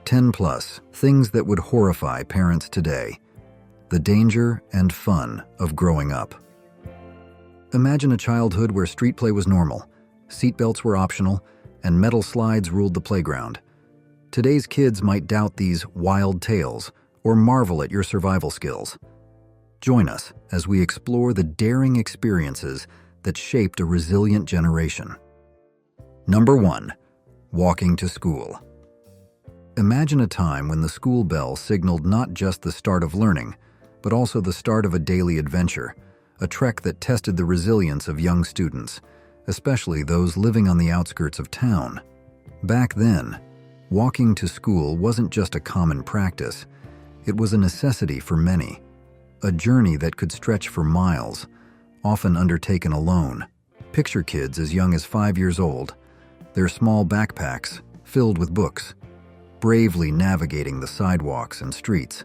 10 plus, things that would horrify parents today. The danger and fun of growing up. Imagine a childhood where street play was normal, seatbelts were optional, and metal slides ruled the playground. Today's kids might doubt these wild tales or marvel at your survival skills. Join us as we explore the daring experiences that shaped a resilient generation. Number 1. Walking to school. Imagine a time when the school bell signaled not just the start of learning, but also the start of a daily adventure, a trek that tested the resilience of young students, especially those living on the outskirts of town. Back then, walking to school wasn't just a common practice, it was a necessity for many, a journey that could stretch for miles, often undertaken alone. Picture kids as young as 5 years old, their small backpacks filled with books, bravely navigating the sidewalks and streets,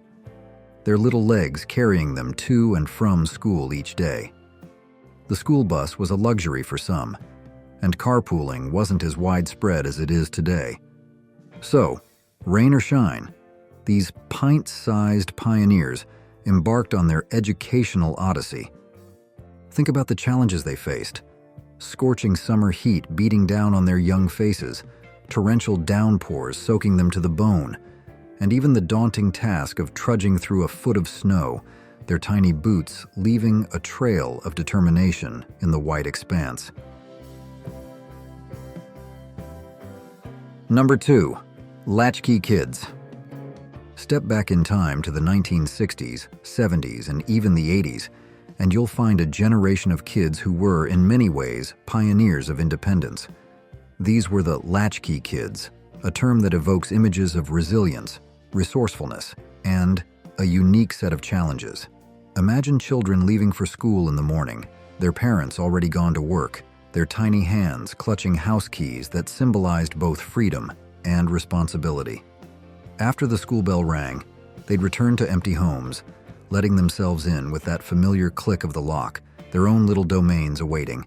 their little legs carrying them to and from school each day. The school bus was a luxury for some, and carpooling wasn't as widespread as it is today. So, rain or shine, these pint-sized pioneers embarked on their educational odyssey. Think about the challenges they faced. Scorching summer heat beating down on their young faces, torrential downpours soaking them to the bone, and even the daunting task of trudging through a foot of snow, their tiny boots leaving a trail of determination in the white expanse. Number 2. Latchkey Kids. Step back in time to the 1960s, 70s, and even the 80s, and you'll find a generation of kids who were, in many ways, pioneers of independence. These were the Latchkey Kids, a term that evokes images of resilience, resourcefulness, and a unique set of challenges. Imagine children leaving for school in the morning, their parents already gone to work, their tiny hands clutching house keys that symbolized both freedom and responsibility. After the school bell rang, they'd return to empty homes, letting themselves in with that familiar click of the lock, their own little domains awaiting.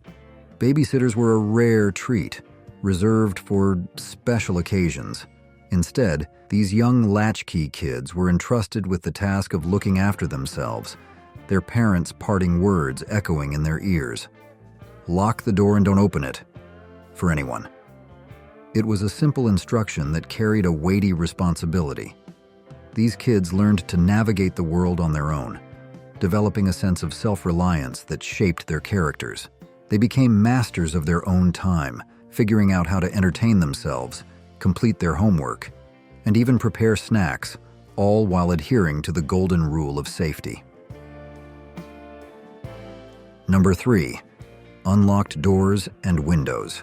Babysitters were a rare treat, reserved for special occasions. Instead, these young latchkey kids were entrusted with the task of looking after themselves, their parents' parting words echoing in their ears. Lock the door and don't open it, for anyone. It was a simple instruction that carried a weighty responsibility. These kids learned to navigate the world on their own, developing a sense of self-reliance that shaped their characters. They became masters of their own time, figuring out how to entertain themselves, complete their homework, and even prepare snacks, all while adhering to the golden rule of safety. Number 3. Unlocked doors and windows.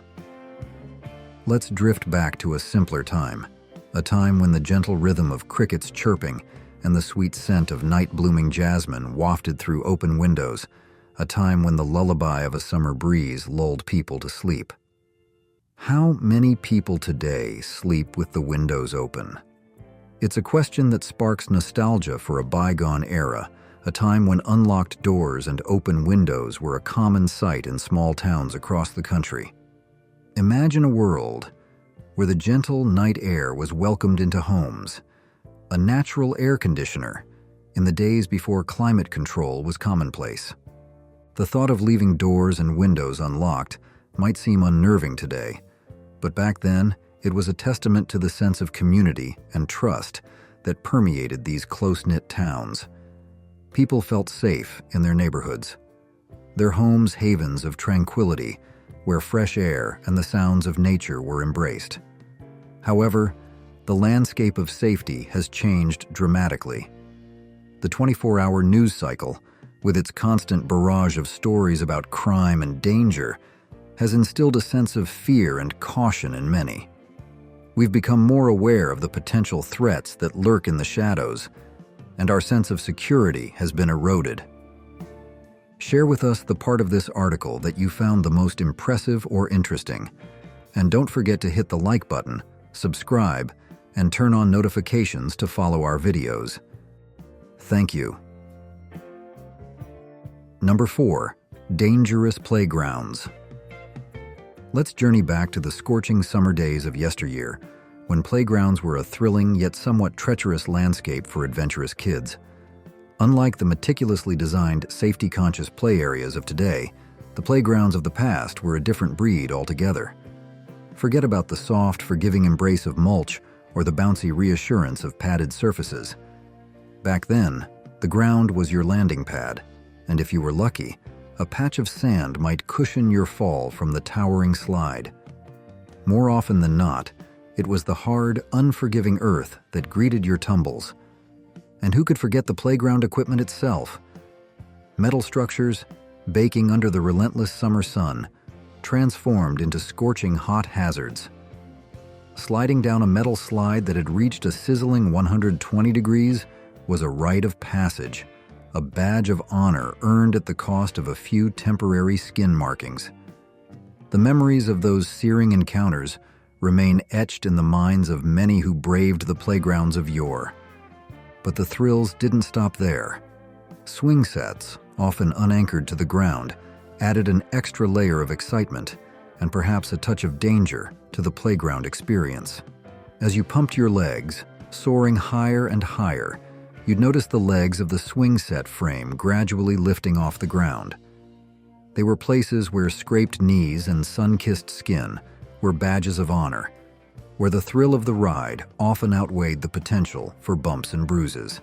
Let's drift back to a simpler time, a time when the gentle rhythm of crickets chirping and the sweet scent of night-blooming jasmine wafted through open windows, a time when the lullaby of a summer breeze lulled people to sleep. How many people today sleep with the windows open? It's a question that sparks nostalgia for a bygone era, a time when unlocked doors and open windows were a common sight in small towns across the country. Imagine a world where the gentle night air was welcomed into homes, a natural air conditioner in the days before climate control was commonplace. The thought of leaving doors and windows unlocked might seem unnerving today, but back then it was a testament to the sense of community and trust that permeated these close-knit towns. People felt safe in their neighborhoods, their homes havens of tranquility where fresh air and the sounds of nature were embraced. However, the landscape of safety has changed dramatically. The 24-hour news cycle, with its constant barrage of stories about crime and danger, has instilled a sense of fear and caution in many. We've become more aware of the potential threats that lurk in the shadows, and our sense of security has been eroded. Share with us the part of this article that you found the most impressive or interesting, and don't forget to hit the like button, subscribe, and turn on notifications to follow our videos. Thank you. Number 4. Dangerous playgrounds. Let's journey back to the scorching summer days of yesteryear, when playgrounds were a thrilling yet somewhat treacherous landscape for adventurous kids. Unlike the meticulously designed, safety-conscious play areas of today, the playgrounds of the past were a different breed altogether. Forget about the soft, forgiving embrace of mulch or the bouncy reassurance of padded surfaces. Back then, the ground was your landing pad, and if you were lucky, a patch of sand might cushion your fall from the towering slide. More often than not, it was the hard, unforgiving earth that greeted your tumbles. And who could forget the playground equipment itself? Metal structures, baking under the relentless summer sun, transformed into scorching hot hazards. Sliding down a metal slide that had reached a sizzling 120 degrees was a rite of passage, a badge of honor earned at the cost of a few temporary skin markings. The memories of those searing encounters remain etched in the minds of many who braved the playgrounds of yore. But the thrills didn't stop there. Swing sets, often unanchored to the ground, added an extra layer of excitement and perhaps a touch of danger to the playground experience. As you pumped your legs, soaring higher and higher, you'd notice the legs of the swing set frame gradually lifting off the ground. They were places where scraped knees and sun-kissed skin were badges of honor, where the thrill of the ride often outweighed the potential for bumps and bruises.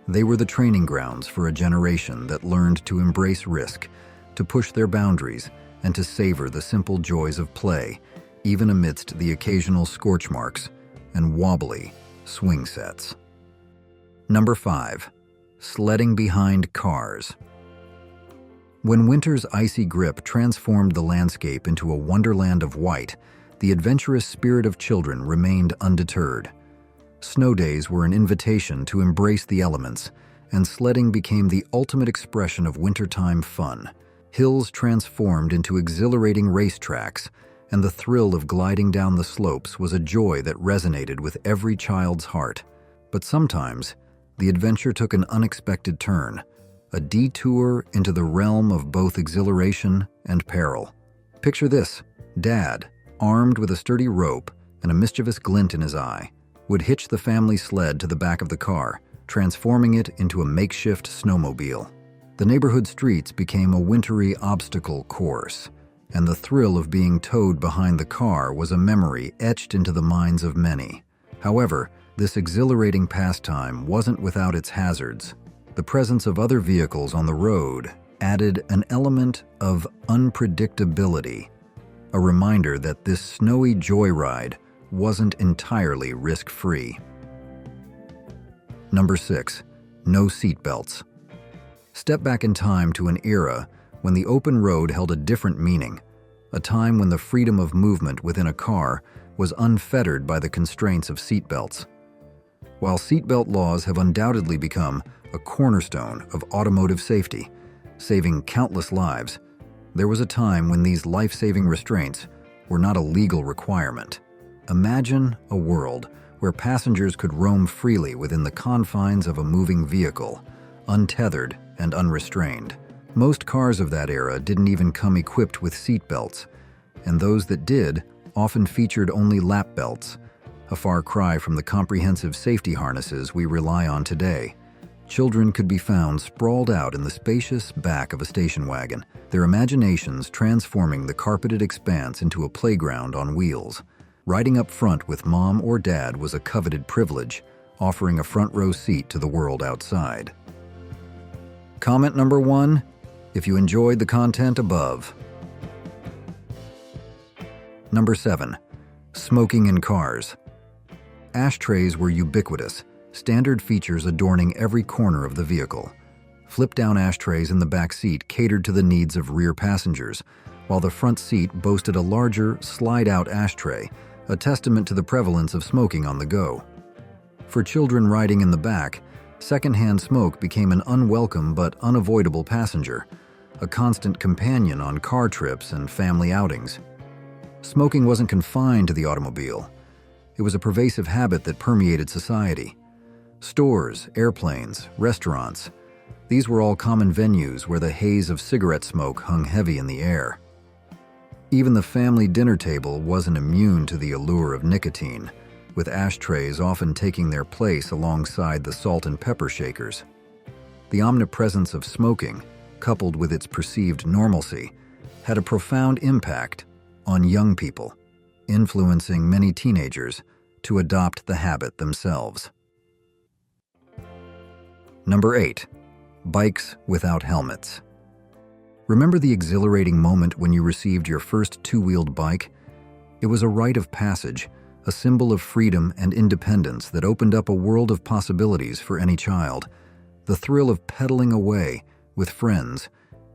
They were the training grounds for a generation that learned to embrace risk, to push their boundaries, and to savor the simple joys of play, even amidst the occasional scorch marks and wobbly swing sets. Number 5. Sledding behind cars. When winter's icy grip transformed the landscape into a wonderland of white, the adventurous spirit of children remained undeterred. Snow days were an invitation to embrace the elements, and sledding became the ultimate expression of wintertime fun. Hills transformed into exhilarating racetracks, and the thrill of gliding down the slopes was a joy that resonated with every child's heart. But sometimes, the adventure took an unexpected turn, a detour into the realm of both exhilaration and peril. Picture this: Dad, armed with a sturdy rope and a mischievous glint in his eye, would hitch the family sled to the back of the car, transforming it into a makeshift snowmobile. The neighborhood streets became a wintry obstacle course, and the thrill of being towed behind the car was a memory etched into the minds of many. However, this exhilarating pastime wasn't without its hazards. The presence of other vehicles on the road added an element of unpredictability, a reminder that this snowy joyride wasn't entirely risk-free. Number 6. No seatbelts. Step back in time to an era when the open road held a different meaning, a time when the freedom of movement within a car was unfettered by the constraints of seatbelts. While seatbelt laws have undoubtedly become a cornerstone of automotive safety, saving countless lives, there was a time when these life-saving restraints were not a legal requirement. Imagine a world where passengers could roam freely within the confines of a moving vehicle, untethered and unrestrained. Most cars of that era didn't even come equipped with seatbelts, and those that did often featured only lap belts, a far cry from the comprehensive safety harnesses we rely on today. Children could be found sprawled out in the spacious back of a station wagon, their imaginations transforming the carpeted expanse into a playground on wheels. Riding up front with mom or dad was a coveted privilege, offering a front row seat to the world outside. Comment number 1, if you enjoyed the content above. Number 7. Smoking in cars. Ashtrays were ubiquitous, standard features adorning every corner of the vehicle. Flip-down ashtrays in the back seat catered to the needs of rear passengers, while the front seat boasted a larger, slide-out ashtray, a testament to the prevalence of smoking on the go. For children riding in the back, secondhand smoke became an unwelcome but unavoidable passenger, a constant companion on car trips and family outings. Smoking wasn't confined to the automobile. It was a pervasive habit that permeated society. Stores, airplanes, restaurants, these were all common venues where the haze of cigarette smoke hung heavy in the air. Even the family dinner table wasn't immune to the allure of nicotine, with ashtrays often taking their place alongside the salt and pepper shakers. The omnipresence of smoking, coupled with its perceived normalcy, had a profound impact on young people, influencing many teenagers to adopt the habit themselves. Number 8. Bikes without helmets. Remember the exhilarating moment when you received your first two-wheeled bike? It was a rite of passage, a symbol of freedom and independence that opened up a world of possibilities for any child. The thrill of pedaling away with friends,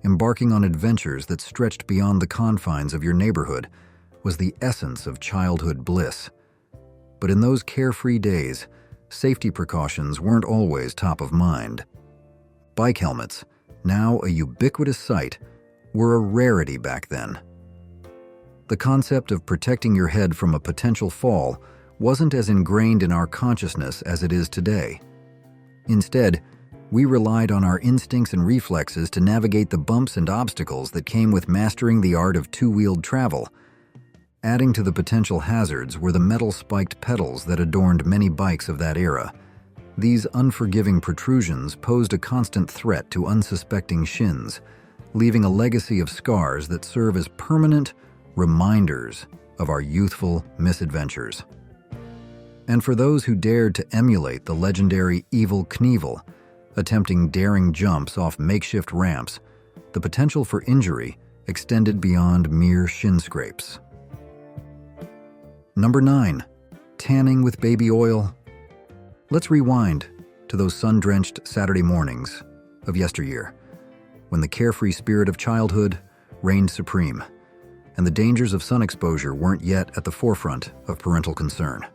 embarking on adventures that stretched beyond the confines of your neighborhood, was the essence of childhood bliss. But in those carefree days, safety precautions weren't always top of mind. Bike helmets, now a ubiquitous sight, were a rarity back then. The concept of protecting your head from a potential fall wasn't as ingrained in our consciousness as it is today. Instead, we relied on our instincts and reflexes to navigate the bumps and obstacles that came with mastering the art of two-wheeled travel. Adding to the potential hazards were the metal-spiked pedals that adorned many bikes of that era. These unforgiving protrusions posed a constant threat to unsuspecting shins, leaving a legacy of scars that serve as permanent reminders of our youthful misadventures. And for those who dared to emulate the legendary Evel Knievel, attempting daring jumps off makeshift ramps, the potential for injury extended beyond mere shin scrapes. Number 9. Tanning with baby oil. Let's rewind to those sun-drenched Saturday mornings of yesteryear, when the carefree spirit of childhood reigned supreme, and the dangers of sun exposure weren't yet at the forefront of parental concern.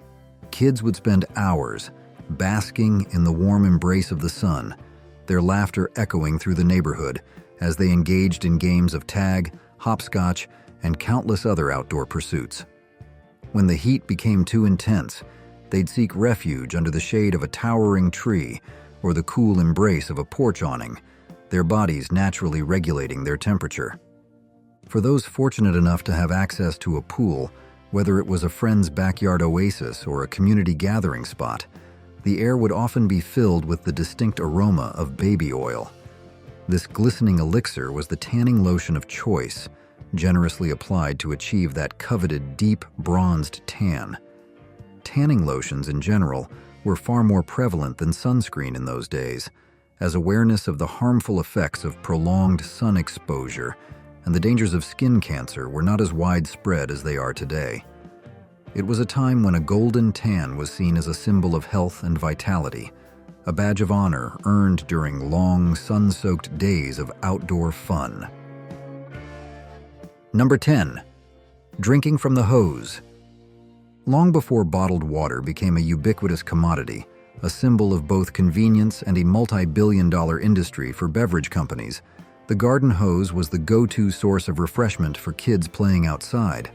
Kids would spend hours basking in the warm embrace of the sun, their laughter echoing through the neighborhood as they engaged in games of tag, hopscotch, and countless other outdoor pursuits. When the heat became too intense, they'd seek refuge under the shade of a towering tree or the cool embrace of a porch awning, their bodies naturally regulating their temperature. For those fortunate enough to have access to a pool, whether it was a friend's backyard oasis or a community gathering spot, the air would often be filled with the distinct aroma of baby oil. This glistening elixir was the tanning lotion of choice, generously applied to achieve that coveted deep bronzed tan. Tanning lotions in general were far more prevalent than sunscreen in those days, as awareness of the harmful effects of prolonged sun exposure and the dangers of skin cancer were not as widespread as they are today. It was a time when a golden tan was seen as a symbol of health and vitality, a badge of honor earned during long, sun-soaked days of outdoor fun. Number 10. Drinking from the hose. Long before bottled water became a ubiquitous commodity, a symbol of both convenience and a multi-billion-dollar industry for beverage companies, the garden hose was the go-to source of refreshment for kids playing outside.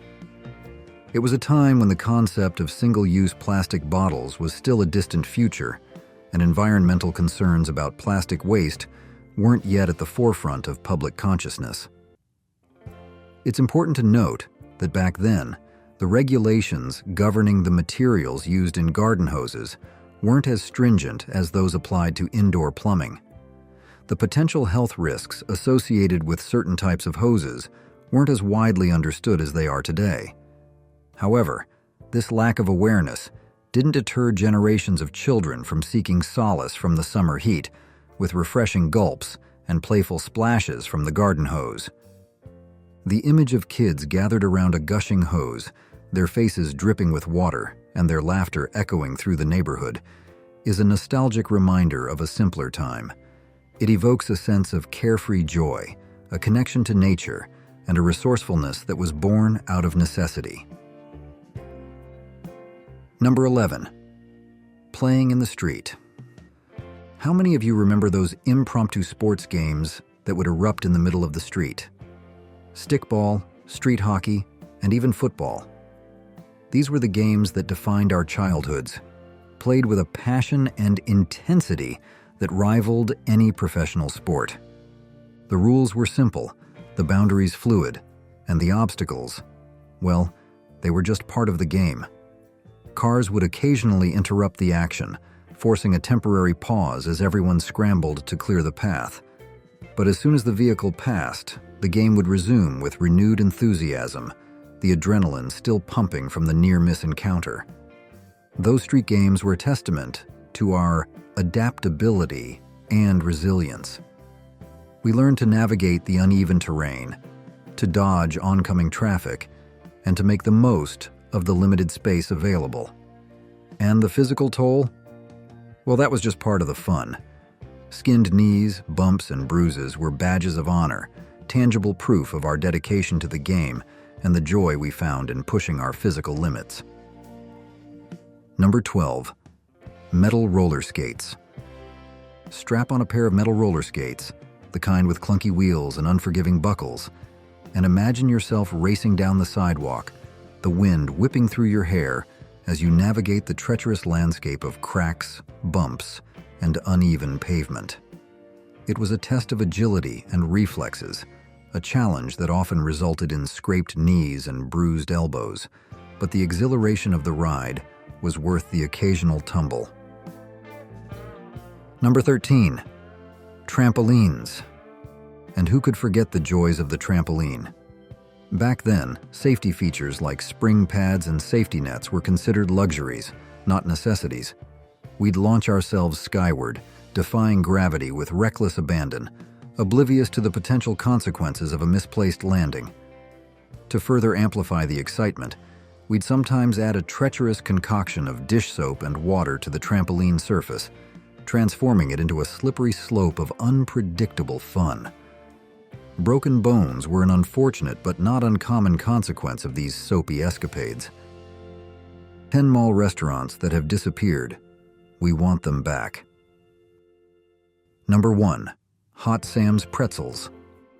It was a time when the concept of single-use plastic bottles was still a distant future, and environmental concerns about plastic waste weren't yet at the forefront of public consciousness. It's important to note that back then, the regulations governing the materials used in garden hoses weren't as stringent as those applied to indoor plumbing. The potential health risks associated with certain types of hoses weren't as widely understood as they are today. However, this lack of awareness didn't deter generations of children from seeking solace from the summer heat with refreshing gulps and playful splashes from the garden hose. The image of kids gathered around a gushing hose, their faces dripping with water and their laughter echoing through the neighborhood, is a nostalgic reminder of a simpler time. It evokes a sense of carefree joy, a connection to nature, and a resourcefulness that was born out of necessity. Number 11. Playing in the street. How many of you remember those impromptu sports games that would erupt in the middle of the street? Stickball, street hockey, and even football. These were the games that defined our childhoods, played with a passion and intensity that rivaled any professional sport. The rules were simple, the boundaries fluid, and the obstacles, well, they were just part of the game. Cars would occasionally interrupt the action, forcing a temporary pause as everyone scrambled to clear the path. But as soon as the vehicle passed, the game would resume with renewed enthusiasm, the adrenaline still pumping from the near-miss encounter. Those street games were a testament to our adaptability and resilience. We learned to navigate the uneven terrain, to dodge oncoming traffic, and to make the most of the limited space available. And the physical toll? Well, that was just part of the fun. Skinned knees, bumps, and bruises were badges of honor, tangible proof of our dedication to the game and the joy we found in pushing our physical limits. Number 12. Metal roller skates. Strap on a pair of metal roller skates, the kind with clunky wheels and unforgiving buckles, and imagine yourself racing down the sidewalk, the wind whipping through your hair as you navigate the treacherous landscape of cracks, bumps, and uneven pavement. It was a test of agility and reflexes, a challenge that often resulted in scraped knees and bruised elbows, but the exhilaration of the ride was worth the occasional tumble. Number 13. Trampolines. And who could forget the joys of the trampoline? Back then, safety features like spring pads and safety nets were considered luxuries, not necessities. We'd launch ourselves skyward, defying gravity with reckless abandon, oblivious to the potential consequences of a misplaced landing. To further amplify the excitement, we'd sometimes add a treacherous concoction of dish soap and water to the trampoline surface, transforming it into a slippery slope of unpredictable fun. Broken bones were an unfortunate but not uncommon consequence of these soapy escapades. 10 mall restaurants that have disappeared. We want them back. Number 1. Hot Sam's Pretzels.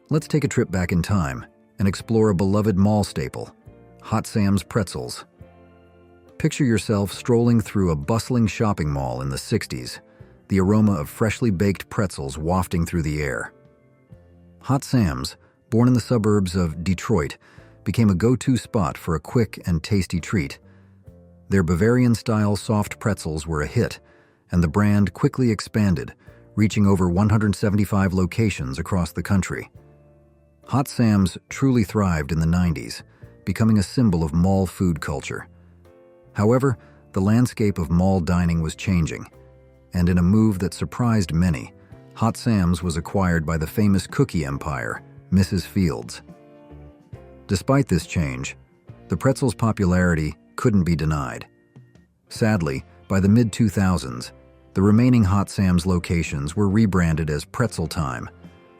Let's take a trip back in time and explore a beloved mall staple, Hot Sam's Pretzels. Picture yourself strolling through a bustling shopping mall in the 60s, the aroma of freshly baked pretzels wafting through the air. Hot Sam's, born in the suburbs of Detroit, became a go-to spot for a quick and tasty treat. Their Bavarian-style soft pretzels were a hit, and the brand quickly expanded, reaching over 175 locations across the country. Hot Sam's truly thrived in the 90s, becoming a symbol of mall food culture. However, the landscape of mall dining was changing, and in a move that surprised many, Hot Sam's was acquired by the famous cookie empire, Mrs. Fields. Despite this change, the pretzel's popularity couldn't be denied. Sadly, by the mid-2000s, the remaining Hot Sam's locations were rebranded as Pretzel Time,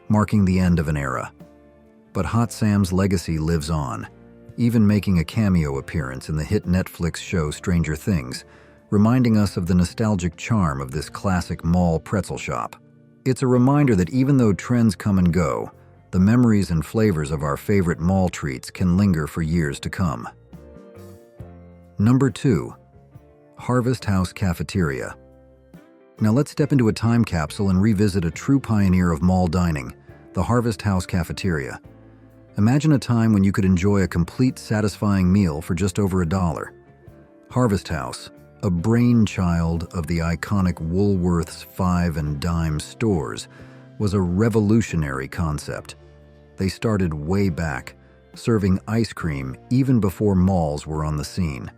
marking the end of an era. But Hot Sam's legacy lives on, even making a cameo appearance in the hit Netflix show Stranger Things, reminding us of the nostalgic charm of this classic mall pretzel shop. It's a reminder that even though trends come and go, the memories and flavors of our favorite mall treats can linger for years to come. Number 2. Harvest House Cafeteria. Now let's step into a time capsule and revisit a true pioneer of mall dining, the Harvest House Cafeteria. Imagine a time when you could enjoy a complete, satisfying meal for just over $1. Harvest House, a brainchild of the iconic Woolworth's 5 and dime stores, was a revolutionary concept. They started way back, serving ice cream even before malls were on the scene.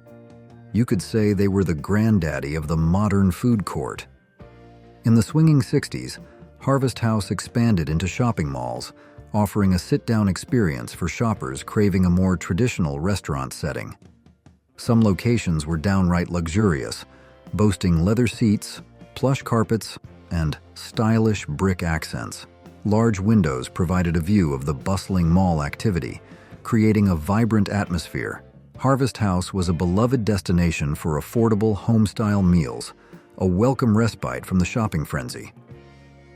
You could say they were the granddaddy of the modern food court. In the swinging 60s, Harvest House expanded into shopping malls, offering a sit-down experience for shoppers craving a more traditional restaurant setting. Some locations were downright luxurious, boasting leather seats, plush carpets, and stylish brick accents. Large windows provided a view of the bustling mall activity, creating a vibrant atmosphere. Harvest House was a beloved destination for affordable home-style meals, a welcome respite from the shopping frenzy.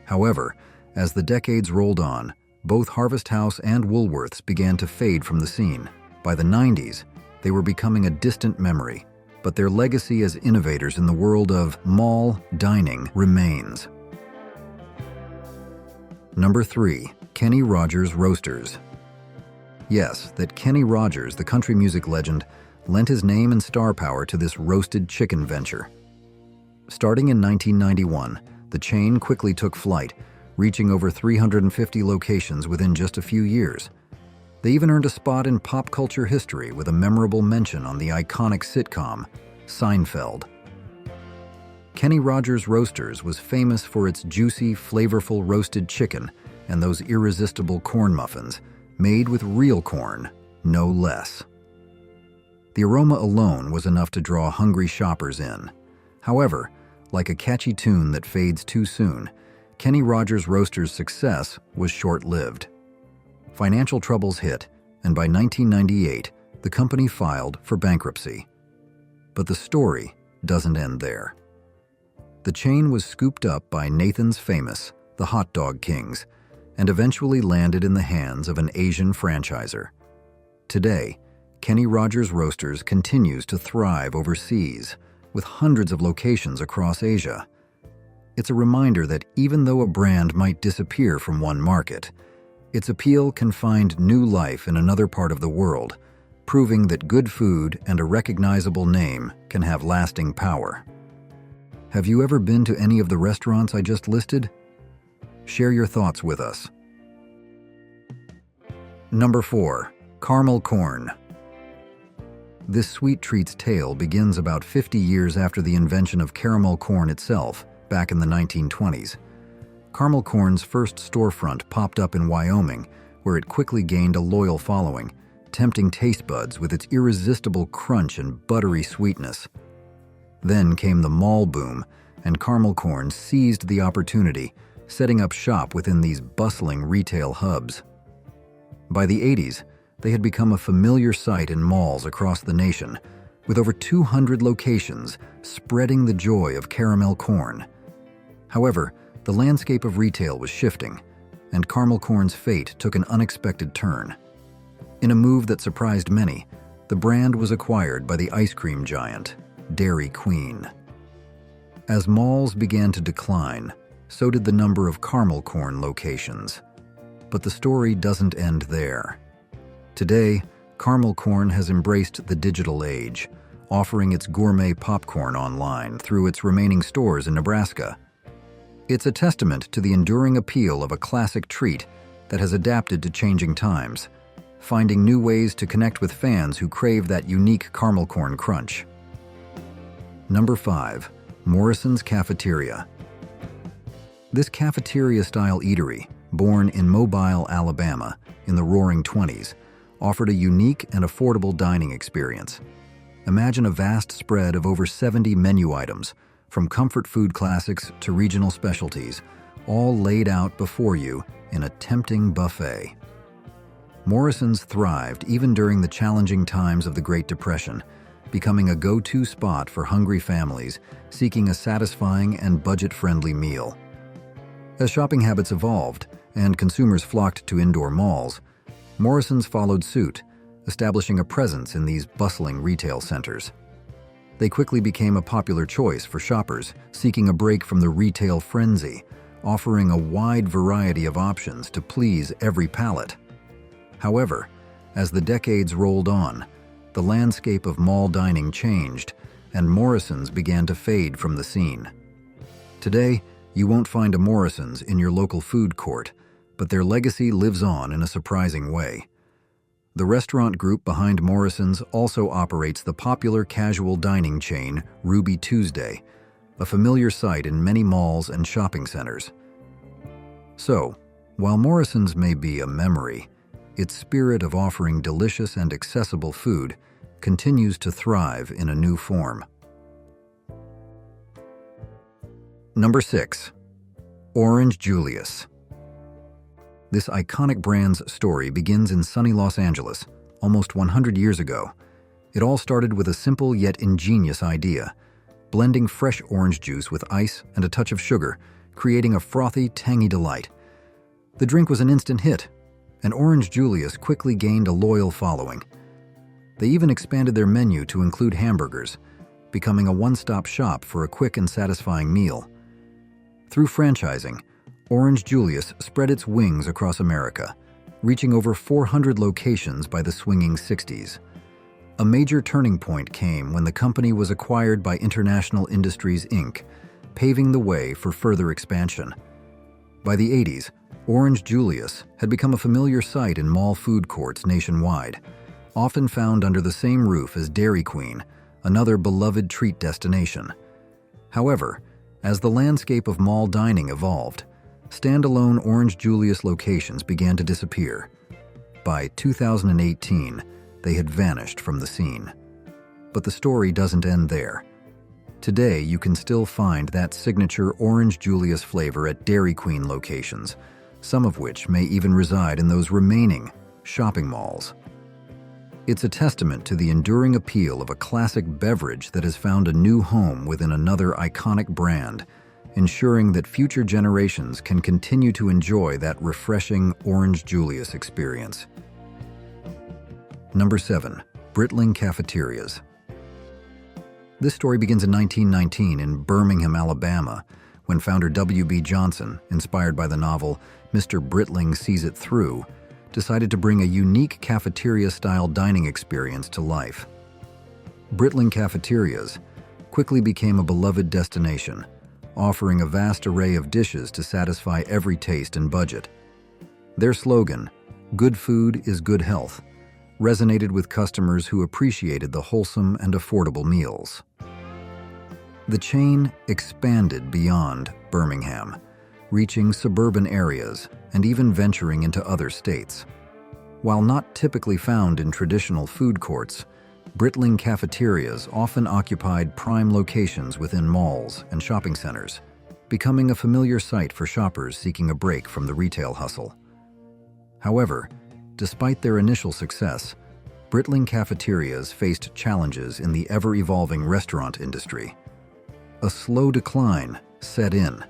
However, as the decades rolled on, both Harvest House and Woolworths began to fade from the scene. By the 90s, they were becoming a distant memory, but their legacy as innovators in the world of mall dining remains. Number 3. Kenny Rogers Roasters. Yes, that Kenny Rogers, the country music legend, lent his name and star power to this roasted chicken venture. Starting in 1991, the chain quickly took flight, reaching over 350 locations within just a few years. They even earned a spot in pop culture history with a memorable mention on the iconic sitcom, Seinfeld. Kenny Rogers Roasters was famous for its juicy, flavorful roasted chicken and those irresistible corn muffins, made with real corn, no less. The aroma alone was enough to draw hungry shoppers in. However, like a catchy tune that fades too soon, Kenny Rogers Roasters' success was short-lived. Financial troubles hit, and by 1998, the company filed for bankruptcy. But the story doesn't end there. The chain was scooped up by Nathan's Famous, the Hot Dog Kings, and eventually landed in the hands of an Asian franchisor. Today, Kenny Rogers Roasters continues to thrive overseas, with hundreds of locations across Asia. It's a reminder that even though a brand might disappear from one market, its appeal can find new life in another part of the world, proving that good food and a recognizable name can have lasting power. Have you ever been to any of the restaurants I just listed? Share your thoughts with us. Number 4. Karmelkorn. This sweet treat's tale begins about 50 years after the invention of caramel corn itself, back in the 1920s. Karmelkorn's first storefront popped up in Wyoming, where it quickly gained a loyal following, tempting taste buds with its irresistible crunch and buttery sweetness. Then came the mall boom, and Karmelkorn seized the opportunity, setting up shop within these bustling retail hubs. By the 80s, they had become a familiar sight in malls across the nation, with over 200 locations spreading the joy of caramel corn. However, the landscape of retail was shifting, and Karmelkorn's fate took an unexpected turn. In a move that surprised many, the brand was acquired by the ice cream giant, Dairy Queen. As malls began to decline, so did the number of Karmelkorn locations. But the story doesn't end there. Today, Karmelkorn has embraced the digital age, offering its gourmet popcorn online through its remaining stores in Nebraska. It's a testament to the enduring appeal of a classic treat that has adapted to changing times, finding new ways to connect with fans who crave that unique Karmelkorn crunch. Number 5. Morrison's Cafeteria. This cafeteria-style eatery, born in Mobile, Alabama, in the Roaring '20s, offered a unique and affordable dining experience. Imagine a vast spread of over 70 menu items, from comfort food classics to regional specialties, all laid out before you in a tempting buffet. Morrison's thrived even during the challenging times of the Great Depression, becoming a go-to spot for hungry families seeking a satisfying and budget-friendly meal. As shopping habits evolved and consumers flocked to indoor malls, Morrison's followed suit, establishing a presence in these bustling retail centers. They quickly became a popular choice for shoppers seeking a break from the retail frenzy, offering a wide variety of options to please every palate. However, as the decades rolled on, the landscape of mall dining changed, and Morrison's began to fade from the scene. Today, you won't find a Morrison's in your local food court, but their legacy lives on in a surprising way. The restaurant group behind Morrison's also operates the popular casual dining chain Ruby Tuesday, a familiar sight in many malls and shopping centers. So, while Morrison's may be a memory, its spirit of offering delicious and accessible food continues to thrive in a new form. Number 6. Orange Julius. This iconic brand's story begins in sunny Los Angeles, almost 100 years ago. It all started with a simple yet ingenious idea, blending fresh orange juice with ice and a touch of sugar, creating a frothy, tangy delight. The drink was an instant hit, and Orange Julius quickly gained a loyal following. They even expanded their menu to include hamburgers, becoming a one-stop shop for a quick and satisfying meal. Through franchising, Orange Julius spread its wings across America, reaching over 400 locations by the swinging '60s. A major turning point came when the company was acquired by International Industries, Inc., paving the way for further expansion. By the 80s, Orange Julius had become a familiar sight in mall food courts nationwide, often found under the same roof as Dairy Queen, another beloved treat destination. However, as the landscape of mall dining evolved, standalone Orange Julius locations began to disappear. By 2018, they had vanished from the scene. But the story doesn't end there. Today, you can still find that signature Orange Julius flavor at Dairy Queen locations, some of which may even reside in those remaining shopping malls. It's a testament to the enduring appeal of a classic beverage that has found a new home within another iconic brand, ensuring that future generations can continue to enjoy that refreshing Orange Julius experience. Number 7. Britling Cafeterias. This story begins in 1919 in Birmingham, Alabama, when founder W.B. Johnson, inspired by the novel Mr. Britling Sees It Through, decided to bring a unique cafeteria-style dining experience to life. Britling Cafeterias quickly became a beloved destination, offering a vast array of dishes to satisfy every taste and budget. Their slogan, "Good food is good health," resonated with customers who appreciated the wholesome and affordable meals. The chain expanded beyond Birmingham, reaching suburban areas and even venturing into other states. While not typically found in traditional food courts, Britling Cafeterias often occupied prime locations within malls and shopping centers, becoming a familiar sight for shoppers seeking a break from the retail hustle. However, despite their initial success, Britling Cafeterias faced challenges in the ever-evolving restaurant industry. A slow decline set in,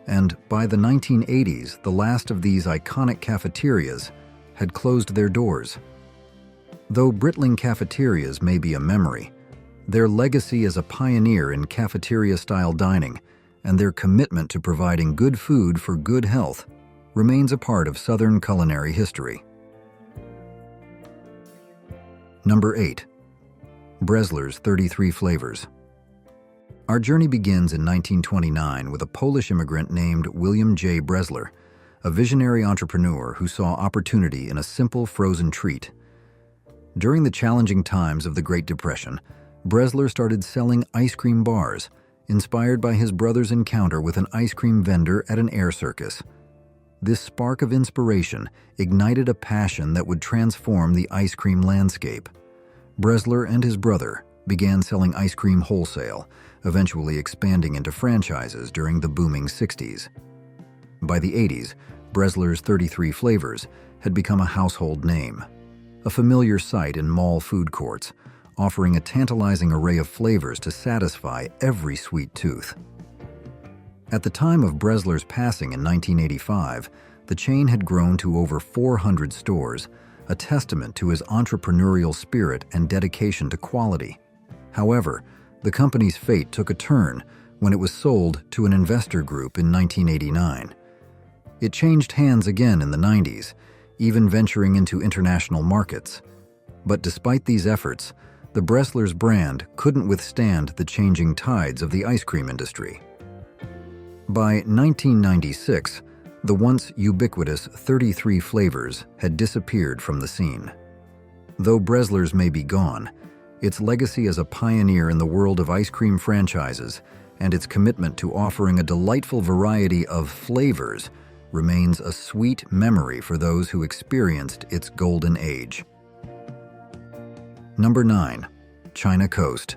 and by the 1980s, the last of these iconic cafeterias had closed their doors. Though Britling Cafeterias may be a memory, their legacy as a pioneer in cafeteria-style dining and their commitment to providing good food for good health remains a part of Southern culinary history. Number 8. Bresler's 33 Flavors. Our journey begins in 1929 with a Polish immigrant named William J. Bresler, a visionary entrepreneur who saw opportunity in a simple frozen treat. During the challenging times of the Great Depression, Bresler started selling ice cream bars, inspired by his brother's encounter with an ice cream vendor at an air circus. This spark of inspiration ignited a passion that would transform the ice cream landscape. Bresler and his brother began selling ice cream wholesale, eventually expanding into franchises during the booming 60s. By the 80s, Bresler's 33 Flavors had become a household name, a familiar sight in mall food courts, offering a tantalizing array of flavors to satisfy every sweet tooth. At the time of Bresler's passing in 1985, the chain had grown to over 400 stores, a testament to his entrepreneurial spirit and dedication to quality. However, the company's fate took a turn when it was sold to an investor group in 1989. It changed hands again in the 90s, even venturing into international markets. But despite these efforts, the Bresler's brand couldn't withstand the changing tides of the ice cream industry. By 1996, the once ubiquitous 33 Flavors had disappeared from the scene. Though Bresler's may be gone, its legacy as a pioneer in the world of ice cream franchises and its commitment to offering a delightful variety of flavors remains a sweet memory for those who experienced its golden age. Number 9. China Coast.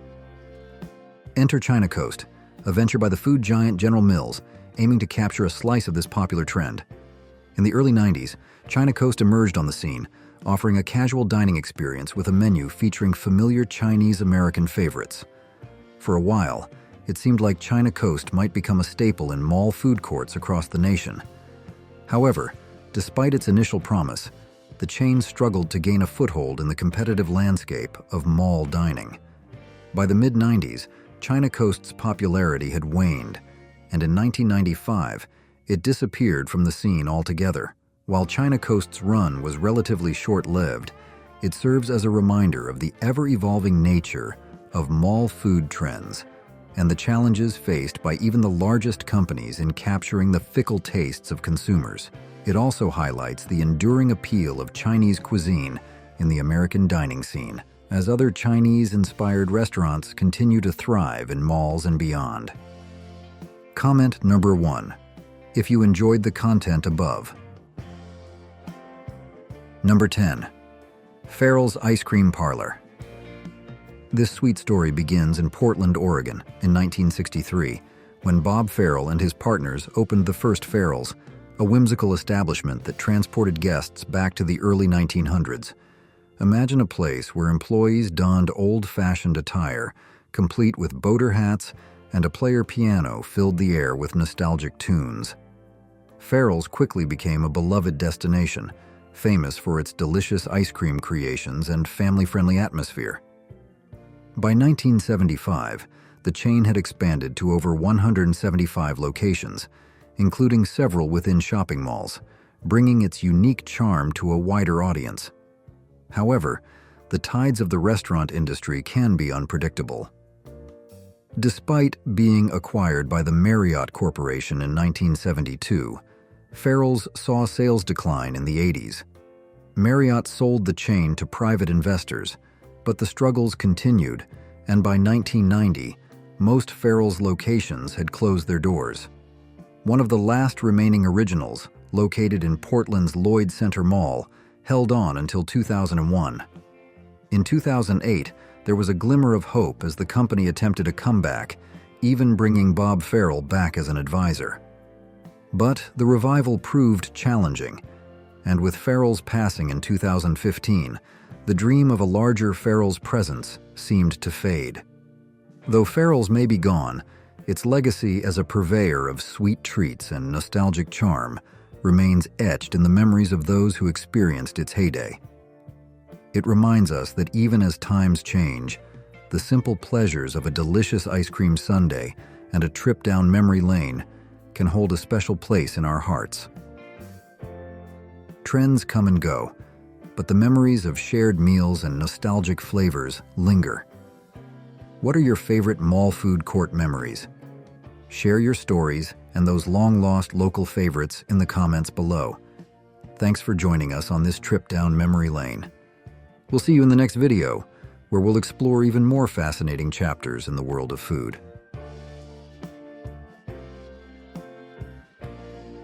Enter China Coast, a venture by the food giant General Mills, aiming to capture a slice of this popular trend. In the early 90s, China Coast emerged on the scene, offering a casual dining experience with a menu featuring familiar Chinese-American favorites. For a while, it seemed like China Coast might become a staple in mall food courts across the nation. However, despite its initial promise, the chain struggled to gain a foothold in the competitive landscape of mall dining. By the mid-90s, China Coast's popularity had waned, and in 1995, it disappeared from the scene altogether. While China Coast's run was relatively short-lived, It serves as a reminder of the ever-evolving nature of mall food trends and the challenges faced by even the largest companies in capturing the fickle tastes of consumers. It also highlights the enduring appeal of Chinese cuisine in the American dining scene, as other Chinese-inspired restaurants continue to thrive in malls and beyond. Comment number 1. If you enjoyed the content above. Number 10. Farrell's Ice Cream Parlor. This sweet story begins in Portland, Oregon, in 1963, when Bob Farrell and his partners opened the first Farrell's, a whimsical establishment that transported guests back to the early 1900s. Imagine a place where employees donned old-fashioned attire, complete with boater hats, and a player piano filled the air with nostalgic tunes. Farrell's quickly became a beloved destination, famous for its delicious ice cream creations and family-friendly atmosphere. By 1975, the chain had expanded to over 175 locations, including several within shopping malls, bringing its unique charm to a wider audience. However, the tides of the restaurant industry can be unpredictable. Despite being acquired by the Marriott Corporation in 1972, Farrell's saw sales decline in the 80s. Marriott sold the chain to private investors, but the struggles continued, and by 1990, most Farrell's locations had closed their doors. One of the last remaining originals, located in Portland's Lloyd Center Mall, held on until 2001. In 2008, there was a glimmer of hope as the company attempted a comeback, even bringing Bob Farrell back as an advisor. But the revival proved challenging, and with Farrell's passing in 2015, the dream of a larger Farrell's presence seemed to fade. Though Farrell's may be gone, its legacy as a purveyor of sweet treats and nostalgic charm remains etched in the memories of those who experienced its heyday. It reminds us that even as times change, the simple pleasures of a delicious ice cream sundae and a trip down memory lane can hold a special place in our hearts. Trends come and go, but the memories of shared meals and nostalgic flavors linger. What are your favorite mall food court memories? Share your stories and those long-lost local favorites in the comments below. Thanks for joining us on this trip down memory lane. We'll see you in the next video, where we'll explore even more fascinating chapters in the world of food.